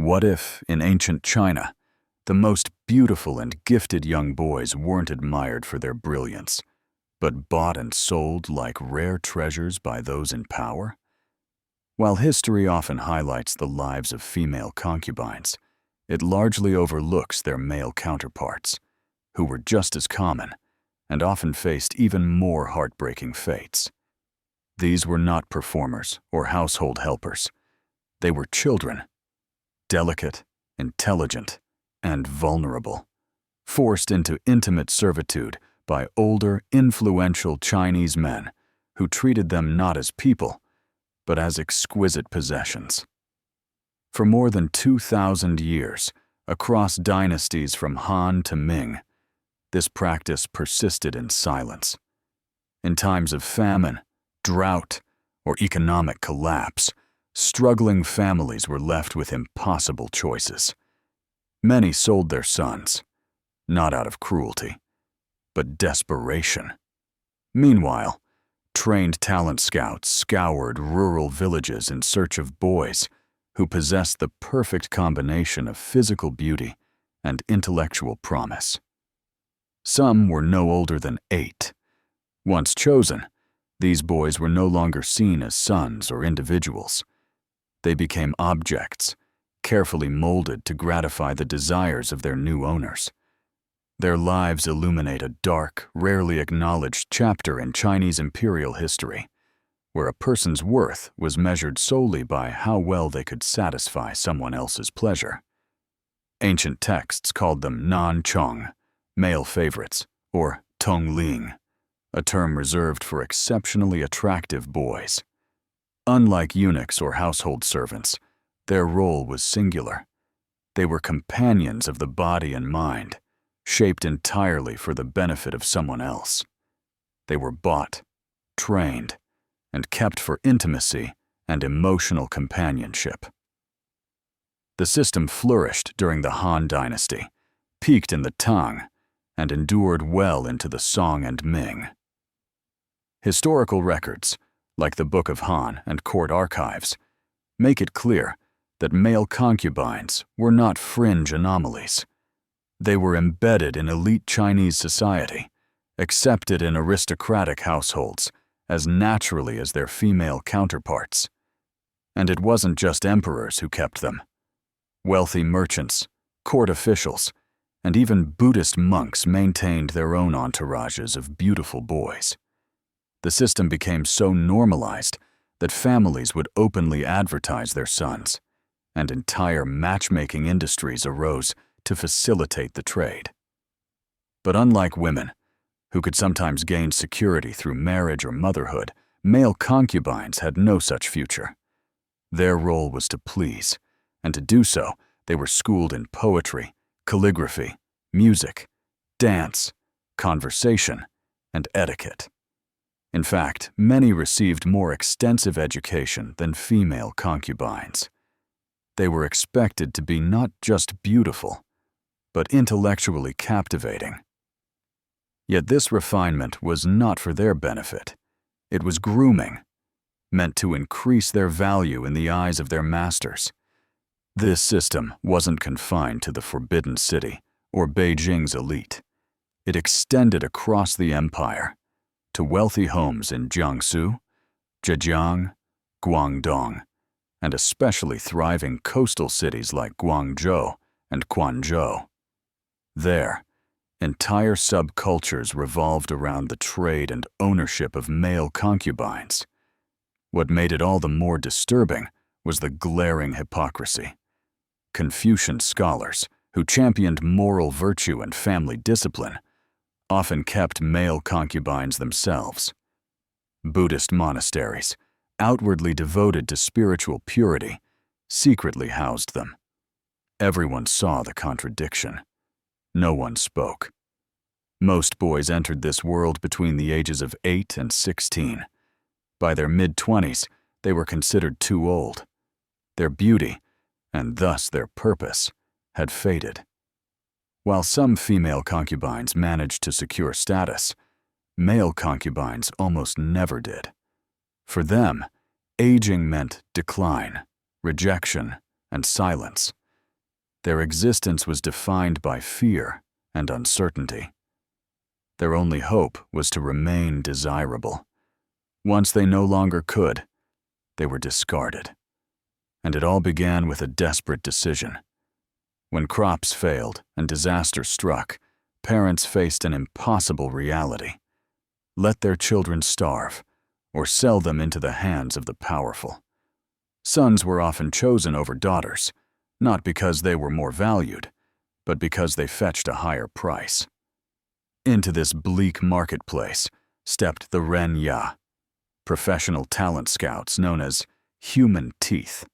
What if, in ancient China, the most beautiful and gifted young boys weren't admired for their brilliance, but bought and sold like rare treasures by those in power? While history often highlights the lives of female concubines, it largely overlooks their male counterparts, who were just as common and often faced even more heartbreaking fates. These were not performers or household helpers. They were children, delicate, intelligent, and vulnerable, forced into intimate servitude by older, influential Chinese men who treated them not as people, but as exquisite possessions. For more than 2,000 years, across dynasties from Han to Ming, this practice persisted in silence. In times of famine, drought, or economic collapse, struggling families were left with impossible choices. Many sold their sons, not out of cruelty, but desperation. Meanwhile, trained talent scouts scoured rural villages in search of boys who possessed the perfect combination of physical beauty and intellectual promise. Some were no older than 8. Once chosen, these boys were no longer seen as sons or individuals. They became objects, carefully molded to gratify the desires of their new owners. Their lives illuminate a dark, rarely acknowledged chapter in Chinese imperial history, where a person's worth was measured solely by how well they could satisfy someone else's pleasure. Ancient texts called them nan-chong, male favorites, or tongling, a term reserved for exceptionally attractive boys. Unlike eunuchs or household servants, their role was singular. They were companions of the body and mind, shaped entirely for the benefit of someone else. They were bought, trained, and kept for intimacy and emotional companionship. The system flourished during the Han Dynasty, peaked in the Tang, and endured well into the Song and Ming. Historical records, like the Book of Han and court archives, make it clear that male concubines were not fringe anomalies. They were embedded in elite Chinese society, accepted in aristocratic households as naturally as their female counterparts. And it wasn't just emperors who kept them. Wealthy merchants, court officials, and even Buddhist monks maintained their own entourages of beautiful boys. The system became so normalized that families would openly advertise their sons, and entire matchmaking industries arose to facilitate the trade. But unlike women, who could sometimes gain security through marriage or motherhood, male concubines had no such future. Their role was to please, and to do so, they were schooled in poetry, calligraphy, music, dance, conversation, and etiquette. In fact, many received more extensive education than female concubines. They were expected to be not just beautiful, but intellectually captivating. Yet this refinement was not for their benefit. It was grooming, meant to increase their value in the eyes of their masters. This system wasn't confined to the Forbidden City or Beijing's elite. It extended across the empire, to wealthy homes in Jiangsu, Zhejiang, Guangdong, and especially thriving coastal cities like Guangzhou and Quanzhou. There, entire subcultures revolved around the trade and ownership of male concubines. What made it all the more disturbing was the glaring hypocrisy. Confucian scholars, who championed moral virtue and family discipline, often kept male concubines themselves. Buddhist monasteries, outwardly devoted to spiritual purity, secretly housed them. Everyone saw the contradiction. No one spoke. Most boys entered this world between the ages of 8 and 16. By their mid-20s, they were considered too old. Their beauty, and thus their purpose, had faded. While some female concubines managed to secure status, male concubines almost never did. For them, aging meant decline, rejection, and silence. Their existence was defined by fear and uncertainty. Their only hope was to remain desirable. Once they no longer could, they were discarded. And it all began with a desperate decision. When crops failed and disaster struck, parents faced an impossible reality: let their children starve, or sell them into the hands of the powerful. Sons were often chosen over daughters, not because they were more valued, but because they fetched a higher price. Into this bleak marketplace stepped the Ren Ya, professional talent scouts known as human teeth.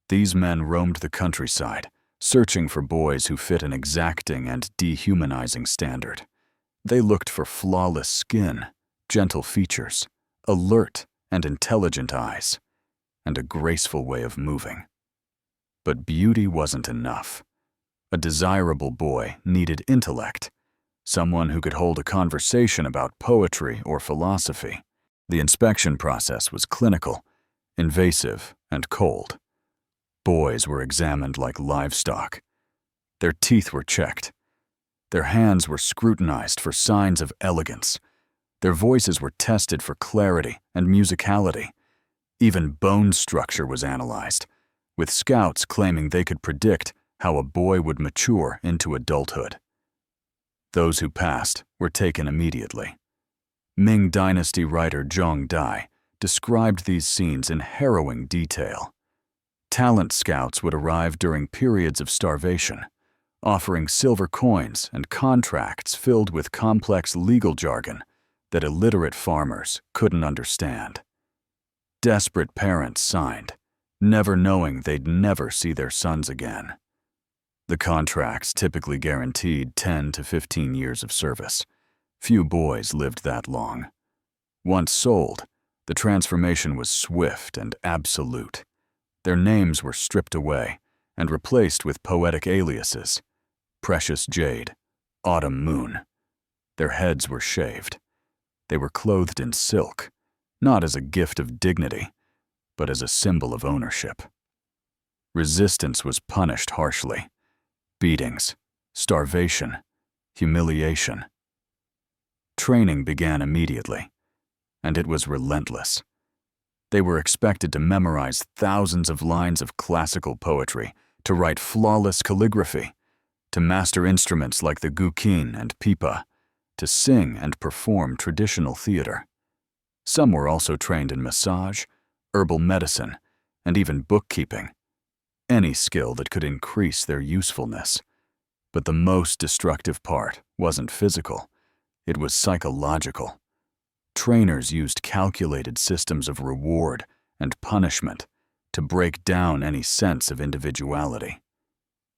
These men roamed the countryside, searching for boys who fit an exacting and dehumanizing standard. They looked for flawless skin, gentle features, alert and intelligent eyes, and a graceful way of moving. But beauty wasn't enough. A desirable boy needed intellect, someone who could hold a conversation about poetry or philosophy. The inspection process was clinical, invasive, and cold. Boys were examined like livestock. Their teeth were checked. Their hands were scrutinized for signs of elegance. Their voices were tested for clarity and musicality. Even bone structure was analyzed, with scouts claiming they could predict how a boy would mature into adulthood. Those who passed were taken immediately. Ming Dynasty writer Zhang Dai described these scenes in harrowing detail. Talent scouts would arrive during periods of starvation, offering silver coins and contracts filled with complex legal jargon that illiterate farmers couldn't understand. Desperate parents signed, never knowing they'd never see their sons again. The contracts typically guaranteed 10 to 15 years of service. Few boys lived that long. Once sold, the transformation was swift and absolute. Their names were stripped away and replaced with poetic aliases: Precious Jade, Autumn Moon. Their heads were shaved. They were clothed in silk, not as a gift of dignity, but as a symbol of ownership. Resistance was punished harshly: beatings, starvation, humiliation. Training began immediately, and it was relentless. They were expected to memorize thousands of lines of classical poetry, to write flawless calligraphy, to master instruments like the guqin and pipa, to sing and perform traditional theater. Some were also trained in massage, herbal medicine, and even bookkeeping, any skill that could increase their usefulness. But the most destructive part wasn't physical, it was psychological. Trainers used calculated systems of reward and punishment to break down any sense of individuality.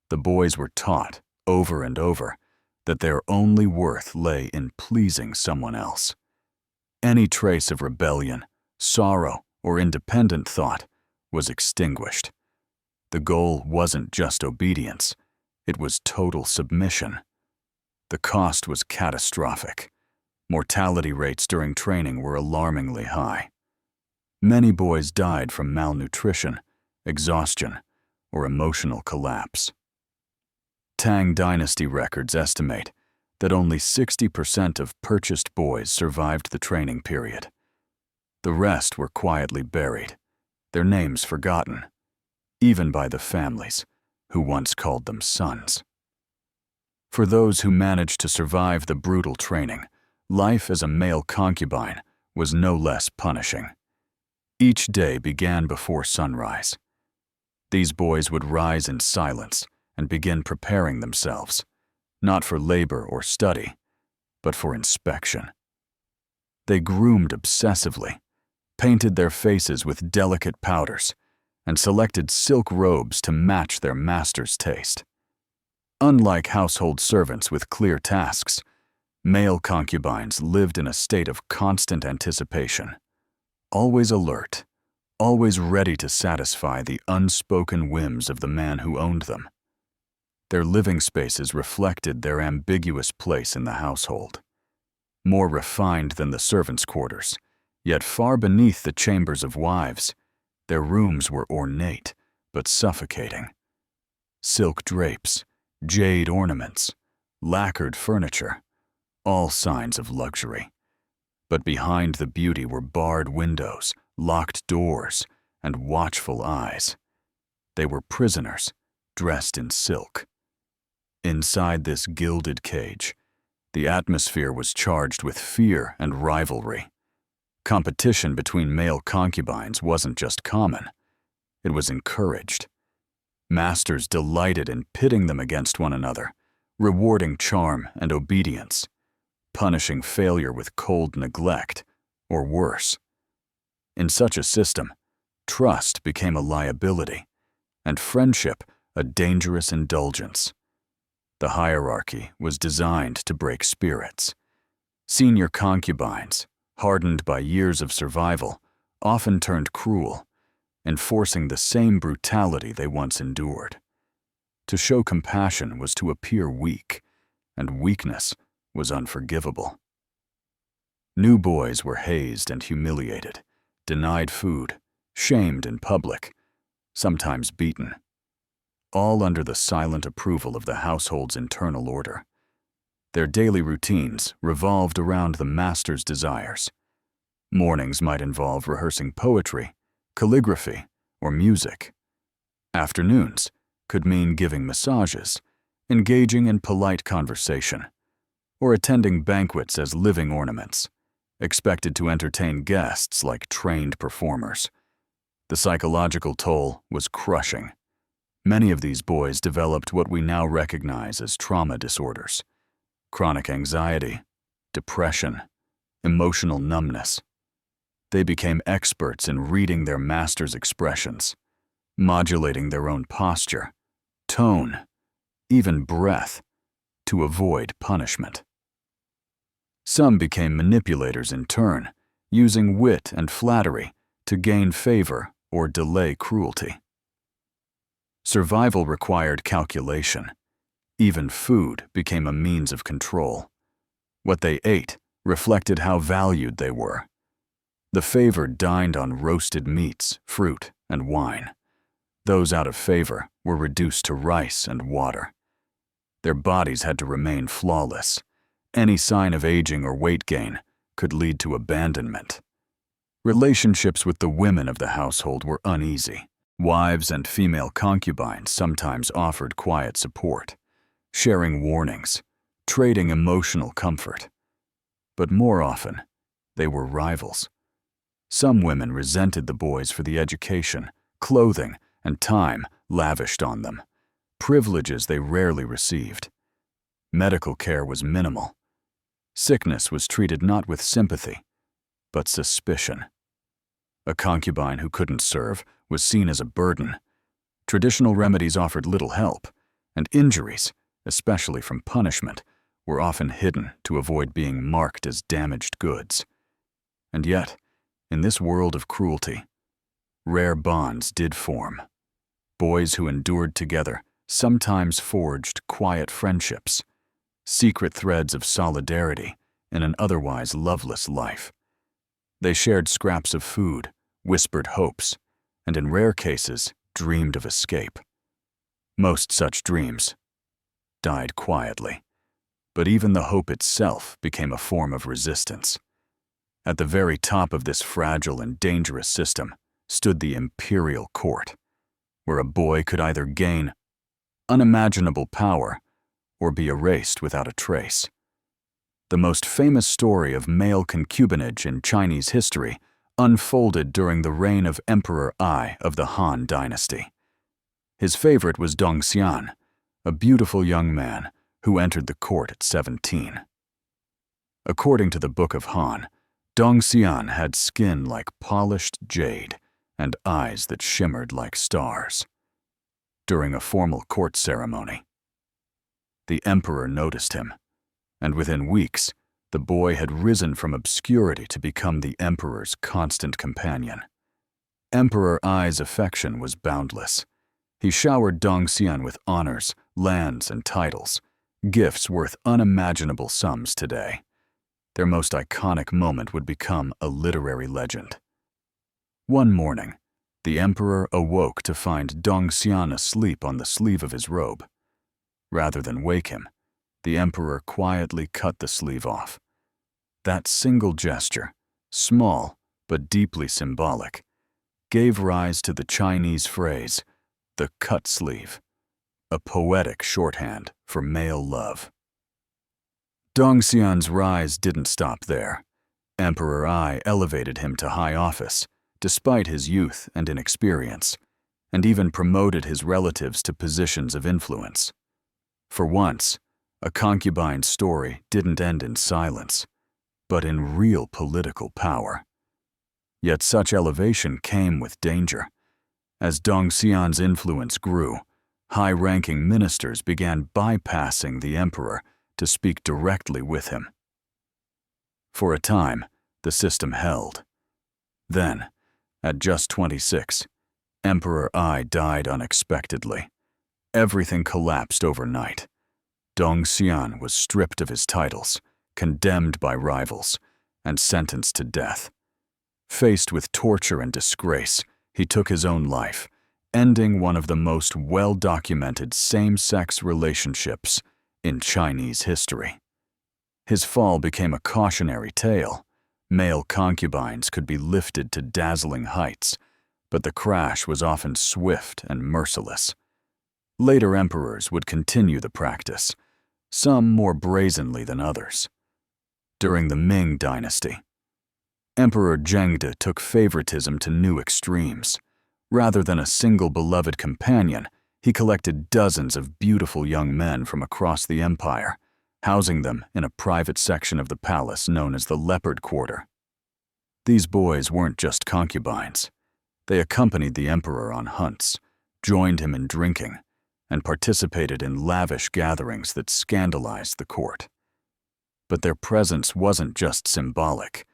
The boys were taught, over and over, that their only worth lay in pleasing someone else. Any trace of rebellion, sorrow, or independent thought was extinguished. The goal wasn't just obedience, it was total submission. The cost was catastrophic. Mortality rates during training were alarmingly high. Many boys died from malnutrition, exhaustion, or emotional collapse. Tang Dynasty records estimate that only 60% of purchased boys survived the training period. The rest were quietly buried, their names forgotten, even by the families who once called them sons. For those who managed to survive the brutal training, life as a male concubine was no less punishing. Each day began before sunrise. These boys would rise in silence and begin preparing themselves, not for labor or study, but for inspection. They groomed obsessively, painted their faces with delicate powders, and selected silk robes to match their master's taste. Unlike household servants with clear tasks, male concubines lived in a state of constant anticipation, always alert, always ready to satisfy the unspoken whims of the man who owned them. Their living spaces reflected their ambiguous place in the household. More refined than the servants' quarters, yet far beneath the chambers of wives, their rooms were ornate but suffocating. silk drapes, jade ornaments, lacquered furniture, all signs of luxury. But behind the beauty were barred windows, locked doors, and watchful eyes. They were prisoners, dressed in silk. Inside this gilded cage, the atmosphere was charged with fear and rivalry. Competition between male concubines wasn't just common, it was encouraged. Masters delighted in pitting them against one another, rewarding charm and obedience, punishing failure with cold neglect, or worse. In such a system, trust became a liability, and friendship a dangerous indulgence. The hierarchy was designed to break spirits. Senior concubines, hardened by years of survival, often turned cruel, enforcing the same brutality they once endured. To show compassion was to appear weak, and weakness was unforgivable. New boys were hazed and humiliated, denied food, shamed in public, sometimes beaten, all under the silent approval of the household's internal order. Their daily routines revolved around the master's desires. Mornings might involve rehearsing poetry, calligraphy, or music. Afternoons could mean giving massages, engaging in polite conversation, or attending banquets as living ornaments, expected to entertain guests like trained performers. The psychological toll was crushing. Many of these boys developed what we now recognize as trauma disorders: chronic anxiety, depression, emotional numbness. They became experts in reading their master's expressions, modulating their own posture, tone, even breath, to avoid punishment. Some became manipulators in turn, using wit and flattery to gain favor or delay cruelty. Survival required calculation. Even food became a means of control. What they ate reflected how valued they were. The favored dined on roasted meats, fruit, and wine. Those out of favor were reduced to rice and water. Their bodies had to remain flawless. Any sign of aging or weight gain could lead to abandonment. Relationships with the women of the household were uneasy. Wives and female concubines sometimes offered quiet support, sharing warnings, trading emotional comfort. But more often, they were rivals. Some women resented the boys for the education, clothing, and time lavished on them, privileges they rarely received. Medical care was minimal. Sickness was treated not with sympathy, but suspicion. A concubine who couldn't serve was seen as a burden. Traditional remedies offered little help, and injuries, especially from punishment, were often hidden to avoid being marked as damaged goods. And yet, in this world of cruelty, rare bonds did form. Boys who endured together sometimes forged quiet friendships, secret threads of solidarity in an otherwise loveless life. They shared scraps of food, whispered hopes, and in rare cases, dreamed of escape. Most such dreams died quietly, but even the hope itself became a form of resistance. At the very top of this fragile and dangerous system stood the Imperial court, where a boy could either gain unimaginable power or be erased without a trace. The most famous story of male concubinage in Chinese history unfolded during the reign of Emperor Ai of the Han dynasty. His favorite was Dongxian, a beautiful young man who entered the court at 17. According to the Book of Han, Dongxian had skin like polished jade and eyes that shimmered like stars. During a formal court ceremony, the emperor noticed him, and within weeks, the boy had risen from obscurity to become the emperor's constant companion. Emperor Ai's affection was boundless. He showered Dongxian with honors, lands, and titles, gifts worth unimaginable sums today. Their most iconic moment would become a literary legend. One morning, the emperor awoke to find Dongxian asleep on the sleeve of his robe. Rather than wake him, the emperor quietly cut the sleeve off. That single gesture, small but deeply symbolic, gave rise to the Chinese phrase, the cut sleeve, a poetic shorthand for male love. Dongxian's rise didn't stop there. Emperor Ai elevated him to high office, despite his youth and inexperience, and even promoted his relatives to positions of influence. For once, a concubine's story didn't end in silence, but in real political power. Yet such elevation came with danger. As Dongxian's influence grew, high-ranking ministers began bypassing the emperor to speak directly with him. For a time, the system held. Then, at just 26, Emperor Ai died unexpectedly. Everything collapsed overnight. Dongxian was stripped of his titles, condemned by rivals, and sentenced to death. Faced with torture and disgrace, he took his own life, ending one of the most well-documented same-sex relationships in Chinese history. His fall became a cautionary tale. Male concubines could be lifted to dazzling heights, but the crash was often swift and merciless. Later emperors would continue the practice, some more brazenly than others. During the Ming dynasty, Emperor Zhengde took favoritism to new extremes. Rather than a single beloved companion, he collected dozens of beautiful young men from across the empire, housing them in a private section of the palace known as the Leopard Quarter. These boys weren't just concubines. They accompanied the emperor on hunts, joined him in drinking, and participated in lavish gatherings that scandalized the court. But their presence wasn't just symbolic.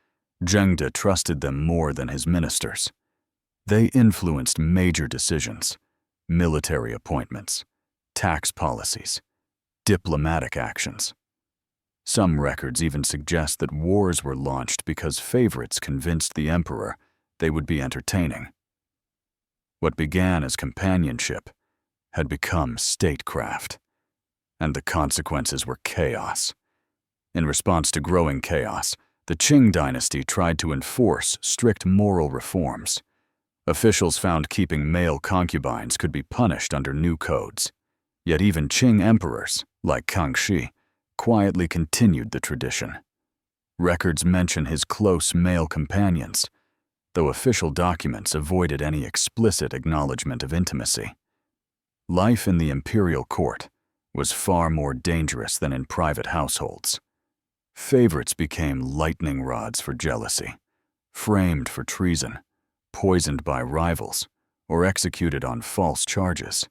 Zhengde trusted them more than his ministers. They influenced major decisions, military appointments, tax policies, diplomatic actions. Some records even suggest that wars were launched because favorites convinced the emperor they would be entertaining. What began as companionship had become statecraft, and the consequences were chaos. In response to growing chaos, the Qing dynasty tried to enforce strict moral reforms. Officials found keeping male concubines could be punished under new codes. Yet even Qing emperors, like Kangxi, quietly continued the tradition. Records mention his close male companions, though official documents avoided any explicit acknowledgement of intimacy. Life in the imperial court was far more dangerous than in private households. Favorites became lightning rods for jealousy, framed for treason, poisoned by rivals, or executed on false charges.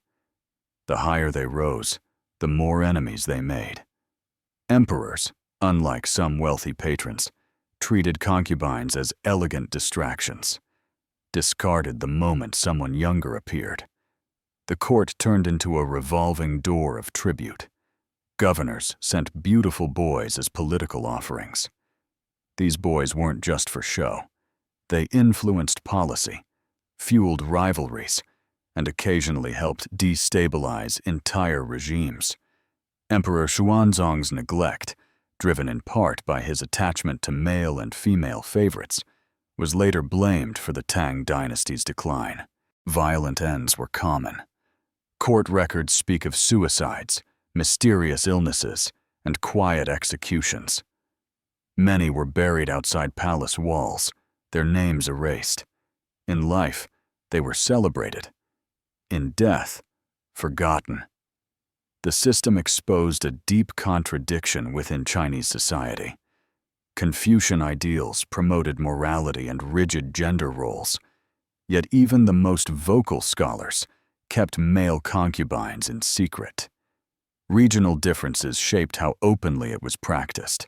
The higher they rose, the more enemies they made. Emperors, unlike some wealthy patrons, treated concubines as elegant distractions, discarded the moment someone younger appeared. The court turned into a revolving door of tribute. Governors sent beautiful boys as political offerings. These boys weren't just for show. They influenced policy, fueled rivalries, and occasionally helped destabilize entire regimes. Emperor Xuanzong's neglect, driven in part by his attachment to male and female favorites, was later blamed for the Tang dynasty's decline. Violent ends were common. Court records speak of suicides, mysterious illnesses, and quiet executions. Many were buried outside palace walls, their names erased. In life, they were celebrated. In death, forgotten. The system exposed a deep contradiction within Chinese society. Confucian ideals promoted morality and rigid gender roles, yet even the most vocal scholars kept male concubines in secret. Regional differences shaped how openly it was practiced.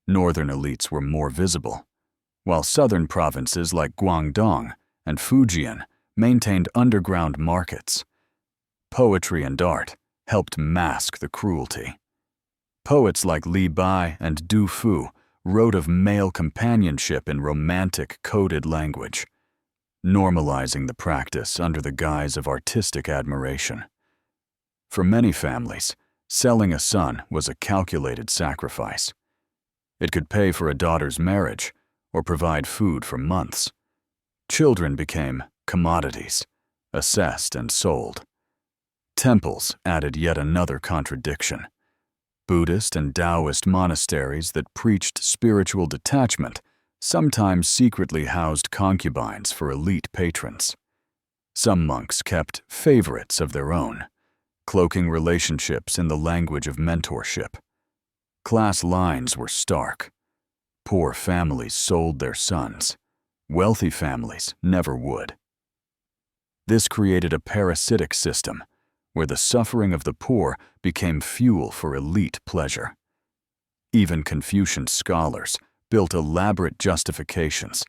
Northern elites were more visible, while southern provinces like Guangdong and Fujian maintained underground markets. Poetry and art helped mask the cruelty. Poets like Li Bai and Du Fu wrote of male companionship in romantic, coded language. normalizing the practice under the guise of artistic admiration. For many families, selling a son was a calculated sacrifice. It could pay for a daughter's marriage or provide food for months. Children became commodities, assessed and sold. Temples added yet another contradiction. Buddhist and Taoist monasteries that preached spiritual detachment sometimes secretly housed concubines for elite patrons. Some monks kept favorites of their own, cloaking relationships in the language of mentorship. Class lines were stark. Poor families sold their sons. Wealthy families never would. This created a parasitic system where the suffering of the poor became fuel for elite pleasure. Even Confucian scholars built elaborate justifications,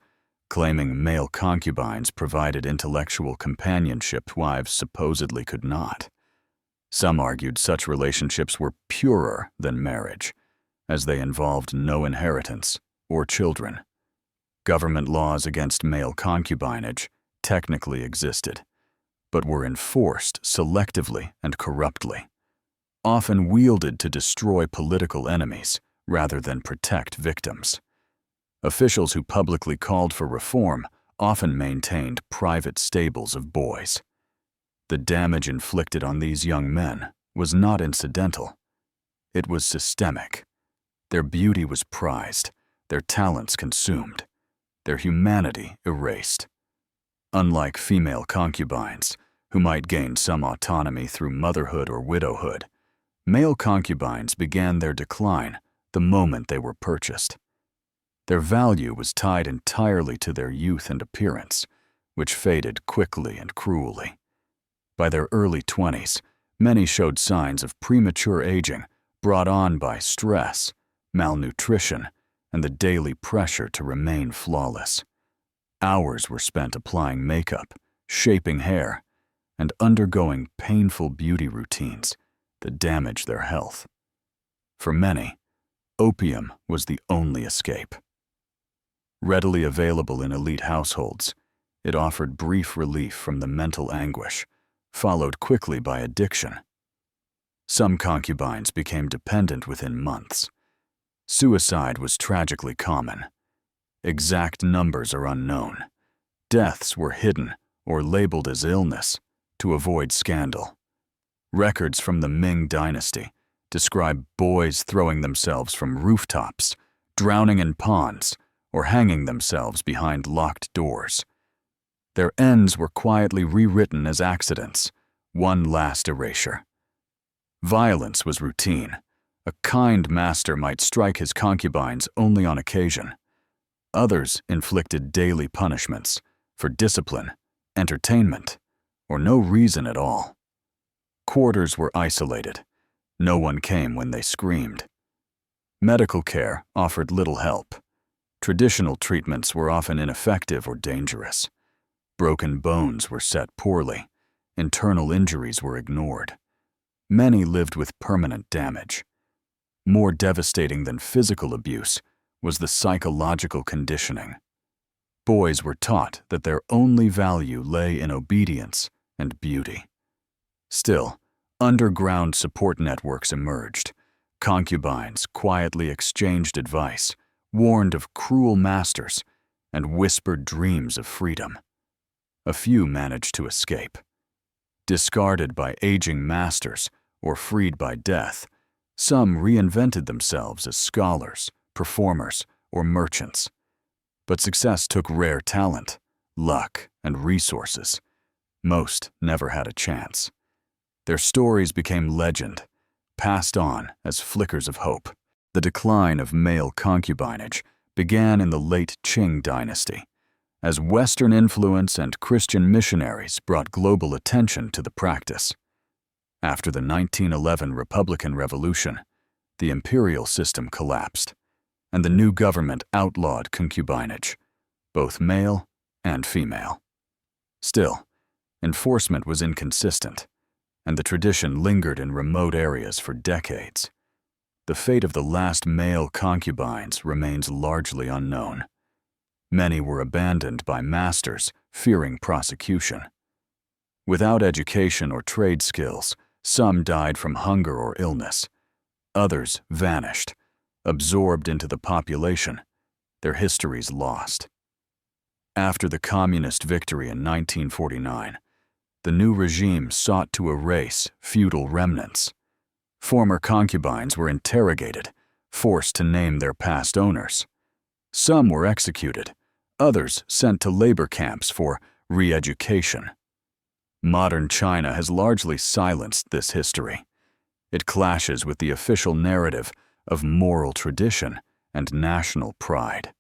claiming male concubines provided intellectual companionship wives supposedly could not. Some argued such relationships were purer than marriage, as they involved no inheritance or children. Government laws against male concubinage technically existed, but were enforced selectively and corruptly, often wielded to destroy political enemies rather than protect victims. Officials who publicly called for reform often maintained private stables of boys. The damage inflicted on these young men was not incidental. It was systemic. Their beauty was prized, their talents consumed, their humanity erased. Unlike female concubines, who might gain some autonomy through motherhood or widowhood, male concubines began their decline the moment they were purchased. Their value was tied entirely to their youth and appearance, which faded quickly and cruelly. By their early 20s, many showed signs of premature aging brought on by stress, malnutrition, and the daily pressure to remain flawless. Hours were spent applying makeup, shaping hair, and undergoing painful beauty routines that damaged their health. For many, opium was the only escape. Readily available in elite households, it offered brief relief from the mental anguish, followed quickly by addiction. Some concubines became dependent within months. Suicide was tragically common. Exact numbers are unknown. Deaths were hidden or labeled as illness to avoid scandal. Records from the Ming Dynasty describe boys throwing themselves from rooftops, drowning in ponds, or hanging themselves behind locked doors. Their ends were quietly rewritten as accidents, one last erasure. Violence was routine. A kind master might strike his concubines only on occasion. Others inflicted daily punishments for discipline, entertainment, or no reason at all. Quarters were isolated. No one came when they screamed. Medical care offered little help. Traditional treatments were often ineffective or dangerous. Broken bones were set poorly. Internal injuries were ignored. Many lived with permanent damage. More devastating than physical abuse was the psychological conditioning. Boys were taught that their only value lay in obedience and beauty. Still, underground support networks emerged. Concubines quietly exchanged advice, warned of cruel masters, and whispered dreams of freedom. A few managed to escape. Discarded by aging masters or freed by death, some reinvented themselves as scholars, performers, or merchants. But success took rare talent, luck, and resources. Most never had a chance. Their stories became legend, passed on as flickers of hope. The decline of male concubinage began in the late Qing dynasty, as Western influence and Christian missionaries brought global attention to the practice. After the 1911 Republican Revolution, the imperial system collapsed, and the new government outlawed concubinage, both male and female. Still, enforcement was inconsistent, and the tradition lingered in remote areas for decades. The fate of the last male concubines remains largely unknown. Many were abandoned by masters fearing prosecution. Without education or trade skills, some died from hunger or illness. Others vanished, absorbed into the population, their histories lost. After the communist victory in 1949, the new regime sought to erase feudal remnants. Former concubines were interrogated, forced to name their past owners. Some were executed, others sent to labor camps for re-education. Modern China has largely silenced this history. It clashes with the official narrative of moral tradition and national pride.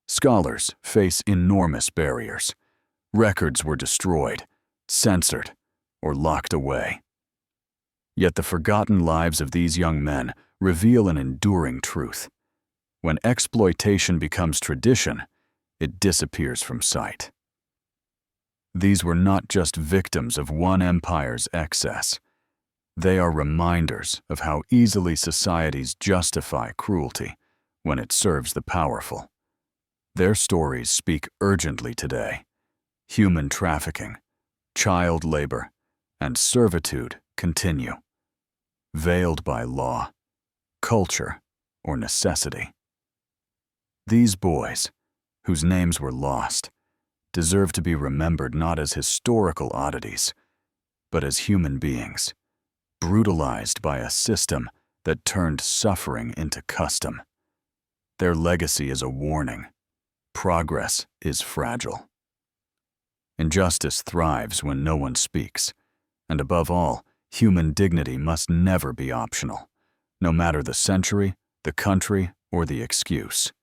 Scholars face enormous barriers. Records were destroyed, censored, or locked away. Yet the forgotten lives of these young men reveal an enduring truth. When exploitation becomes tradition, it disappears from sight. These were not just victims of one empire's excess. They are reminders of how easily societies justify cruelty when it serves the powerful. Their stories speak urgently today. Human trafficking, child labor, and servitude continue, veiled by law, culture, or necessity. These boys, whose names were lost, deserve to be remembered not as historical oddities, but as human beings, brutalized by a system that turned suffering into custom. Their legacy is a warning. Progress is fragile. Injustice thrives when no one speaks, and above all, human dignity must never be optional, no matter the century, the country, or the excuse.